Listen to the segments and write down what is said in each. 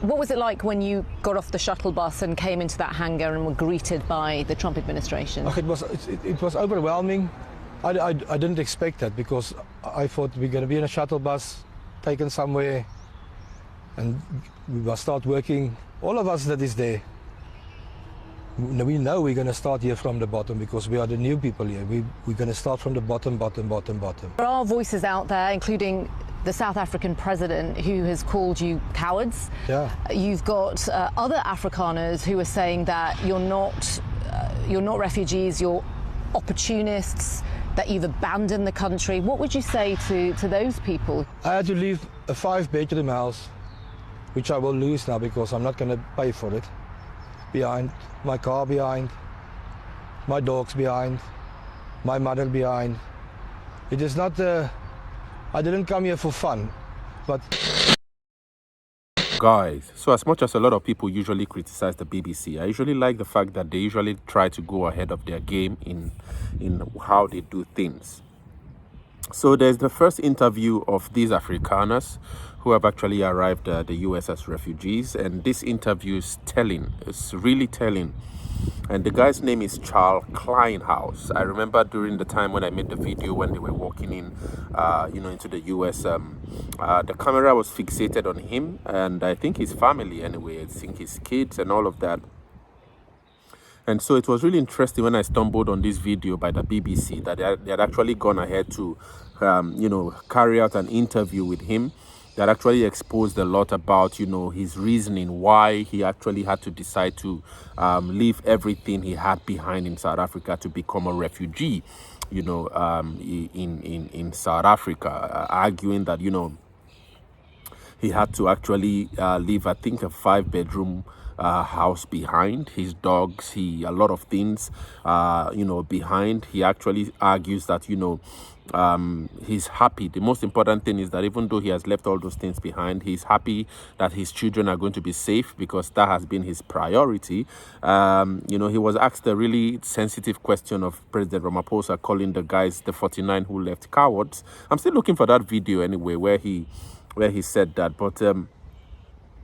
What was it like when you got off the shuttle bus and came into that hangar and were greeted by the Trump administration? It was overwhelming. I didn't expect that, because I thought we're going to be in a shuttle bus, taken somewhere, and we will start working. All of us that is there, we know we're going to start here from the bottom, because we are the new people here. We're going to start from the bottom. There are voices out there, including the South African president, who has called you cowards. Yeah. You've got other Afrikaners who are saying that you're not refugees, you're opportunists, that you've abandoned the country. What would you say to those people? I had to leave a 5-bedroom house, which I will lose now because I'm not going to pay for it, behind, my car behind, my dogs behind, my mother behind. It is not, I didn't come here for fun, but... Guys, so as much as a lot of people usually criticize the BBC, I usually like the fact that they usually try to go ahead of their game in how they do things. So there's the first interview of these Afrikaners who have actually arrived at the US as refugees, and this interview is telling. It's really telling. And the guy's name is Charles Kleinhaus. I remember during the time when I made the video when they were walking in, into the US, the camera was fixated on him, and I think his family anyway. I think his kids and all of that. And so it was really interesting when I stumbled on this video by the BBC that they had actually gone ahead to, carry out an interview with him that actually exposed a lot about, his reasoning why he actually had to decide to leave everything he had behind in South Africa to become a refugee, in South Africa, arguing that, he had to actually leave, I think, a 5-bedroom house behind, his dogs, a lot of things, behind. He actually argues that, he's happy. The most important thing is that even though he has left all those things behind, he's happy that his children are going to be safe, because that has been his priority. He was asked a really sensitive question of President Ramaphosa, calling the guys, the 49 who left, cowards. I'm still looking for that video anyway, where he said that, but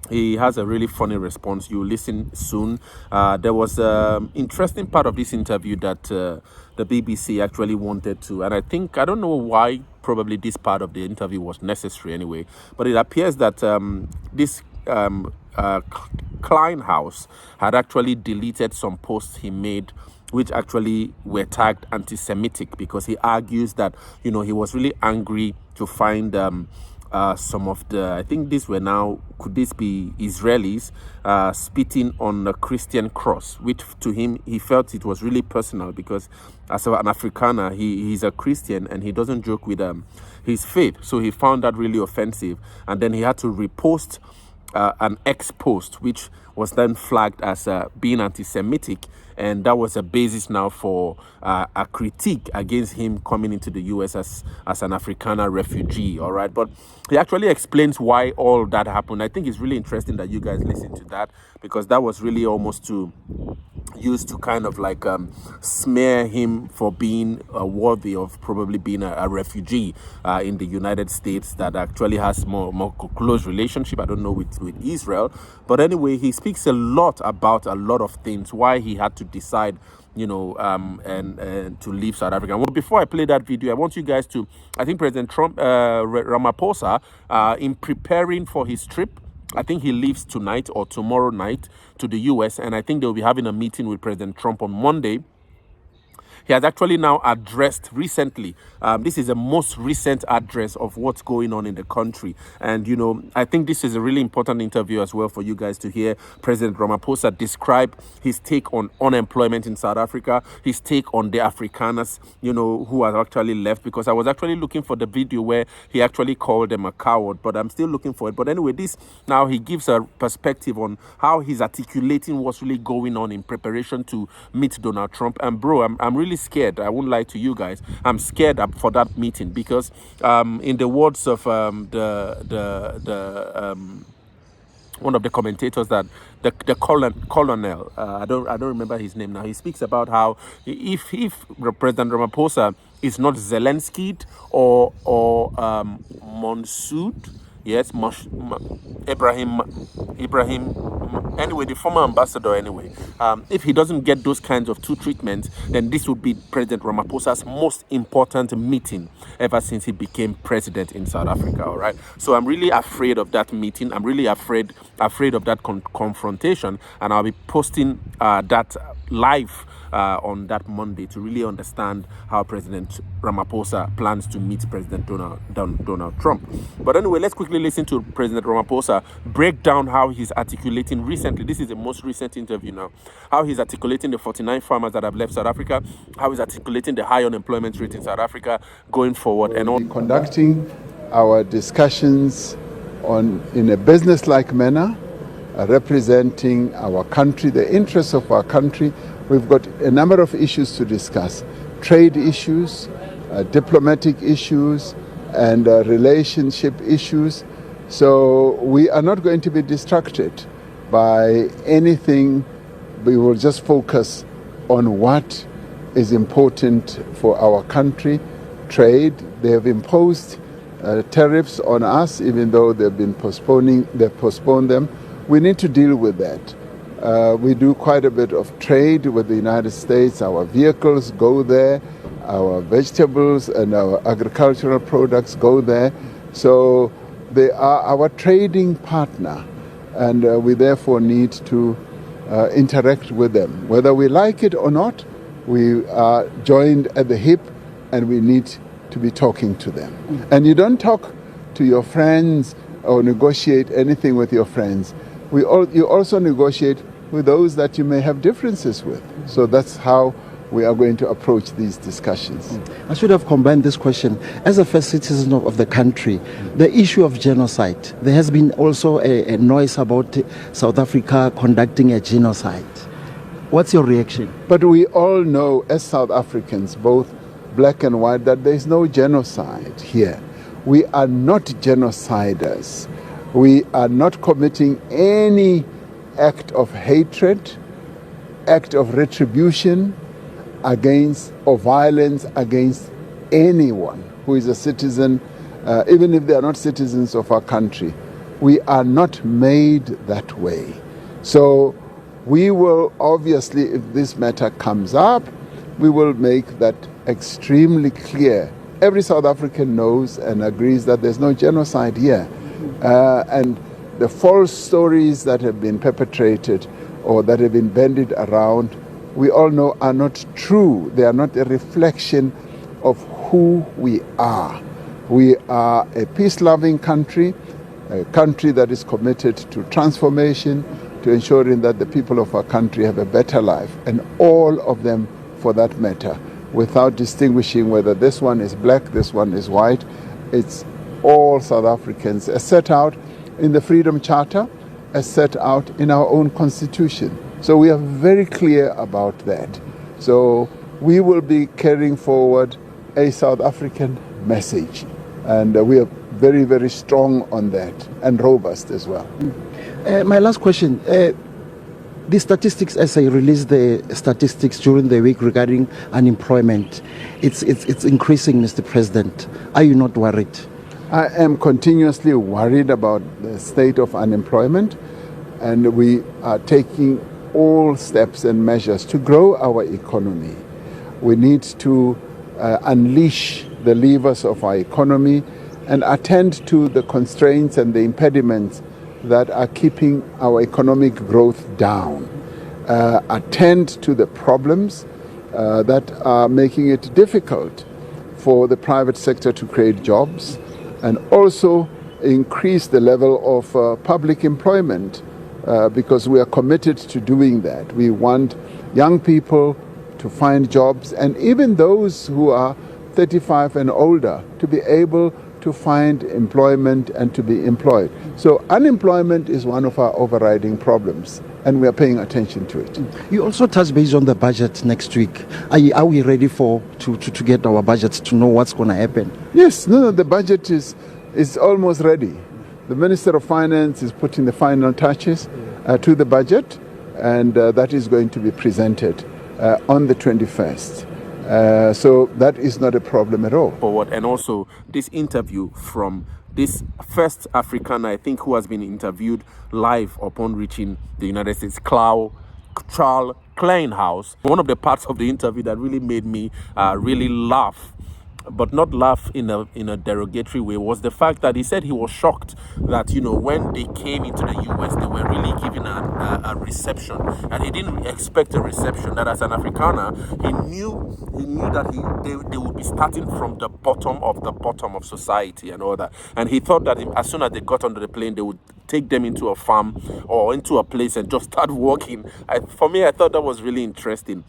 he has a really funny response. You listen soon. There was an interesting part of this interview that the BBC actually wanted to, and I don't know why, probably this part of the interview was necessary anyway, but it appears that this Kleinhaus had actually deleted some posts he made which actually were tagged anti-Semitic, because he argues that, he was really angry to find some of the, I think these were now, could this be Israelis, spitting on a Christian cross, which to him, he felt it was really personal, because as an Afrikaner, he's a Christian and he doesn't joke with his faith. So he found that really offensive. And then he had to repost an X post, which was then flagged as being anti-Semitic, and that was a basis now for a critique against him coming into the US as an Afrikaner refugee. All right, but he actually explains why all that happened. I think it's really interesting that you guys listen to that, because that was really almost used to kind of like smear him for being worthy of probably being a refugee in the United States that actually has more close relationship, I don't know, with Israel. But anyway, he speaks a lot about a lot of things, why he had to decide, and to leave South Africa. Well, before I play that video, I want you guys to, I think President Trump, Ramaphosa, in preparing for his trip, I think he leaves tonight or tomorrow night to the US, and I think they'll be having a meeting with President Trump on Monday. He has actually now addressed recently, this is the most recent address of what's going on in the country. And, I think this is a really important interview as well for you guys to hear President Ramaphosa describe his take on unemployment in South Africa, his take on the Afrikaners, who have actually left, because I was actually looking for the video where he actually called them a coward, but I'm still looking for it. But anyway, now he gives a perspective on how he's articulating what's really going on in preparation to meet Donald Trump. And bro, I'm really scared. I won't lie to you guys. I'm scared for that meeting, because in the words of one of the commentators, that the colonel, I don't remember his name now, he speaks about how if President Ramaphosa is not Zelensky or Monsood, yes, Ibrahim, anyway, the former ambassador, anyway, if he doesn't get those kinds of two treatments, then this would be President Ramaphosa's most important meeting ever since he became president in South Africa, all right? So I'm really afraid of that meeting. I'm really afraid of that confrontation, and I'll be posting that live on that Monday to really understand how President Ramaphosa plans to meet President Donald Trump. But anyway, let's quickly listen to President Ramaphosa break down how he's articulating recently. This is the most recent interview now. How he's articulating the 49 farmers that have left South Africa, how he's articulating the high unemployment rate in South Africa going forward, and all. Conducting our discussions in a business-like manner, representing our country, the interests of our country. We've got a number of issues to discuss: trade issues, diplomatic issues, and relationship issues. So we are not going to be distracted by anything. We will just focus on what is important for our country. Trade, they have imposed tariffs on us, even though they've postponed them. We need to deal with that. We do quite a bit of trade with the United States. Our vehicles go there, our vegetables and our agricultural products go there. So they are our trading partner, and we therefore need to interact with them. Whether we like it or not, we are joined at the hip, and we need to be talking to them. And you don't talk to your friends or negotiate anything with your friends. You also negotiate with those that you may have differences with. So that's how we are going to approach these discussions. I should have combined this question. As a first citizen of the country, the issue of genocide, there has been also a noise about South Africa conducting a genocide. What's your reaction? But we all know, as South Africans, both black and white, that there is no genocide here. We are not genociders. We are not committing any act of hatred, act of retribution against or violence against anyone who is a citizen, even if they are not citizens of our country. We are not made that way. So we will obviously, if this matter comes up, we will make that extremely clear. Every South African knows and agrees that there's no genocide here. And the false stories that have been perpetrated or that have been bandied around, we all know are not true. They are not a reflection of who we are. We are a peace-loving country, a country that is committed to transformation, to ensuring that the people of our country have a better life, and all of them for that matter, without distinguishing whether this one is black, this one is white. It's all South Africans, as set out in the Freedom Charter, as set out in our own constitution. So we are very clear about that. So we will be carrying forward a South African message, and we are very, very strong on that, and robust as well. My last question. The statistics, as I released the statistics during the week regarding unemployment, it's increasing, Mr. President. Are you not worried? I am continuously worried about the state of unemployment, and we are taking all steps and measures to grow our economy. We need to unleash the levers of our economy and attend to the constraints and the impediments that are keeping our economic growth down. Attend to the problems that are making it difficult for the private sector to create jobs, and also increase the level of public employment, because we are committed to doing that. We want young people to find jobs, and even those who are 35 and older to be able to find employment and to be employed. So unemployment is one of our overriding problems, and we are paying attention to it. You also touch base on the budget next week. Are we ready to get our budgets, to know what's going to happen? Yes, the budget is almost ready. The Minister of Finance is putting the final touches to the budget, and that is going to be presented on the 21st. So that is not a problem at all. Forward, and also this interview from this first Afrikaner, I think, who has been interviewed live upon reaching the United States, Charles Kleinhaus. One of the parts of the interview that really made me really laugh, but not laugh in a derogatory way, was the fact that he said he was shocked that, you know, when they came into the US, they were really given a reception, and he didn't expect a reception. That as an Afrikaner, he knew that they would be starting from the bottom of society and all that, and he thought that as soon as they got onto the plane, they would take them into a farm or into a place and just start walking. For me, I thought that was really interesting.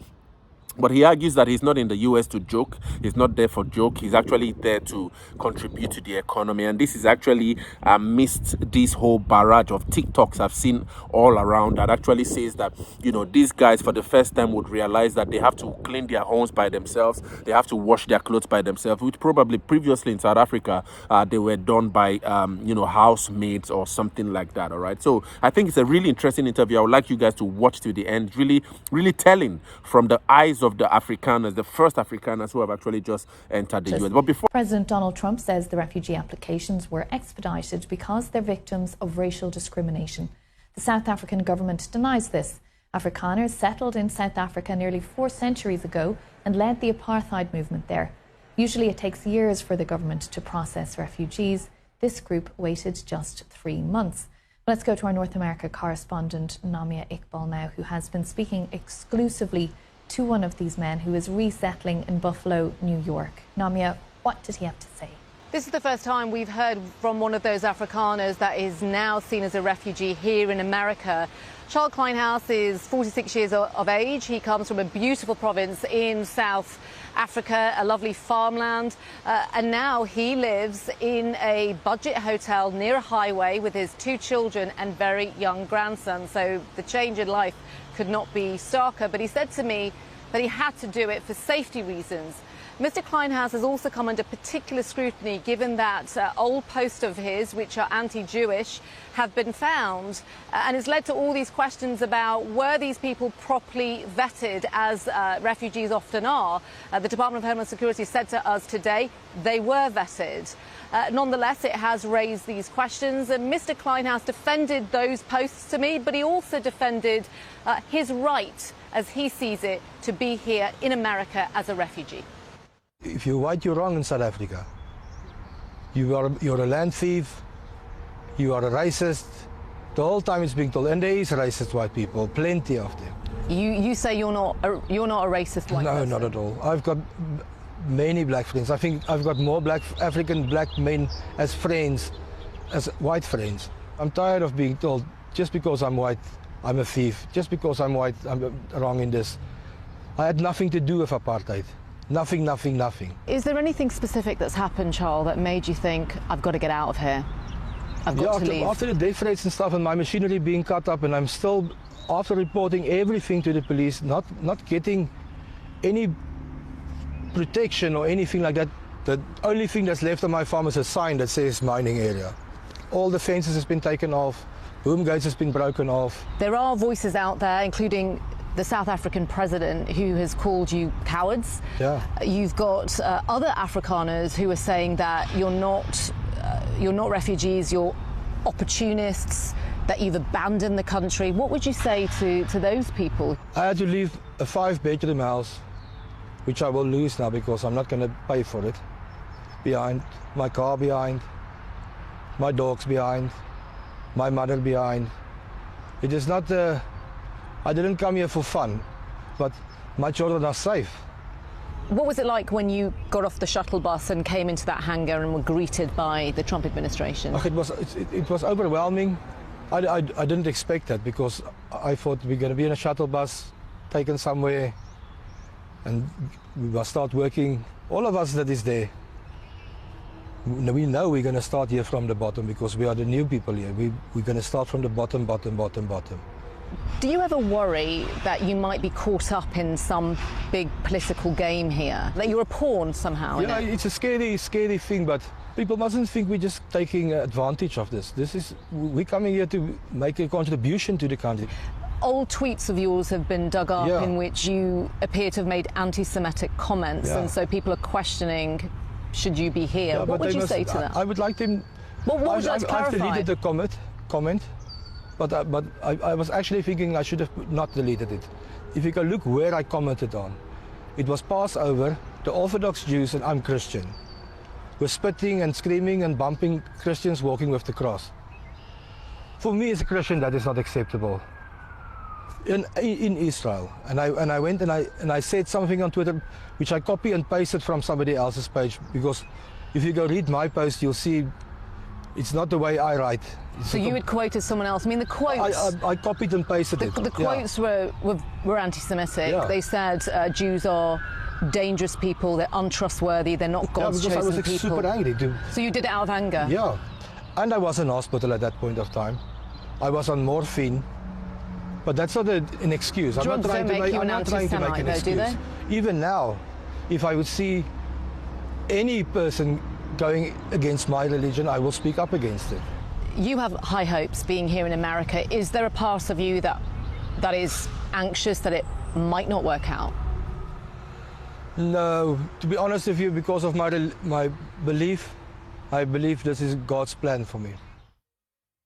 But he argues that he's not in the US to joke. He's not there for joke. He's actually there to contribute to the economy. And this is actually amidst this whole barrage of TikToks I've seen all around that actually says that, you know, these guys for the first time would realize that they have to clean their homes by themselves. They have to wash their clothes by themselves, which probably previously in South Africa, they were done by, you know, housemaids or something like that. All right. So I think it's a really interesting interview. I would like you guys to watch to the end. Really, really telling from the eyes of the Afrikaners, the first Afrikaners who have actually just entered the US. But before President Donald Trump says the refugee applications were expedited because they're victims of racial discrimination. The South African government denies this. Afrikaners settled in South Africa nearly 4 centuries ago and led the apartheid movement there. Usually it takes years for the government to process refugees. This group waited just 3 months. Let's go to our North America correspondent, Namia Iqbal, now, who has been speaking exclusively to one of these men who is resettling in Buffalo, New York. Namia, what did he have to say? This is the first time we've heard from one of those Afrikaners that is now seen as a refugee here in America. Charles Kleinhaus is 46 years of age. He comes from a beautiful province in South Africa, a lovely farmland, and now he lives in a budget hotel near a highway with his 2 children and very young grandson. So the change in life could not be starker, but he said to me that he had to do it for safety reasons. Mr. Kleinhaus has also come under particular scrutiny given that old posts of his, which are anti-Jewish, have been found, and has led to all these questions about were these people properly vetted, as refugees often are. The Department of Homeland Security said to us today they were vetted. Nonetheless, it has raised these questions, and Mr. Kleinhaus defended those posts to me, but he also defended his right, as he sees it, to be here in America as a refugee. If you're white, you're wrong in South Africa. You're a land thief, you are a racist. The whole time it's being told, and there is racist white people, plenty of them. You say you're not a racist white person? No, not at all. I've got many black friends. I think I've got more African black men as friends as white friends. I'm tired of being told, just because I'm white, I'm a thief. Just because I'm white, I'm wrong in this. I had nothing to do with apartheid. Nothing, nothing, nothing. Is there anything specific that's happened, Charles, that made you think, I've got to get out of here? I've got to leave? After the death rates and stuff and my machinery being cut up, and I'm still, after reporting everything to the police, not getting any protection or anything like that. The only thing that's left on my farm is a sign that says mining area. All the fences has been taken off, boom gates has been broken off. There are voices out there, including the South African president, who has called you cowards. Yeah. You've got other Afrikaners who are saying that you're not refugees, you're opportunists, that you've abandoned the country. What would you say to those people? I had to leave a 5-bedroom house, which I will lose now because I'm not going to pay for it, behind, my car behind, my dogs behind, my mother behind. It is not, I didn't come here for fun, but my children are safe. What was it like when you got off the shuttle bus and came into that hangar and were greeted by the Trump administration? It was overwhelming. I didn't expect that because I thought we're going to be in a shuttle bus, taken somewhere, and we will start working. All of us that is there, we know we're going to start here from the bottom because we are the new people here. We're going to start from the bottom. Do you ever worry that you might be caught up in some big political game here? That you're a pawn somehow? Yeah, it's a scary thing, but people mustn't think we're just taking advantage of this. We're coming here to make a contribution to the country. Old tweets of yours have been dug up in which you appear to have made anti-Semitic comments, and so people are questioning, should you be here? What would you say to that? I would like them What would you like to I've clarify? deleted the comment, but I was actually thinking I should have not deleted it. If you can look where I commented on, it was Passover, the Orthodox Jews, and I'm Christian, were spitting and screaming and bumping Christians walking with the cross. For me as a Christian, that is not acceptable. In Israel, and I went and I said something on Twitter, which I copy and pasted from somebody else's page, because if you go read my post, you'll see it's not the way I write. So you had quoted someone else. I mean, the quotes. I copied and pasted it. The quotes were anti-Semitic. Yeah. They said Jews are dangerous people. They're untrustworthy. They're not God's chosen because I was people. super angry. So you did it out of anger. Yeah, and I was in hospital at that point of time. I was on morphine. But that's not an excuse. I'm not trying to make an excuse. Do they? Even now, if I would see any person going against my religion, I will speak up against it. You have high hopes being here in America. Is there a part of you that is anxious that it might not work out? No, to be honest with you, because of my belief, I believe this is God's plan for me.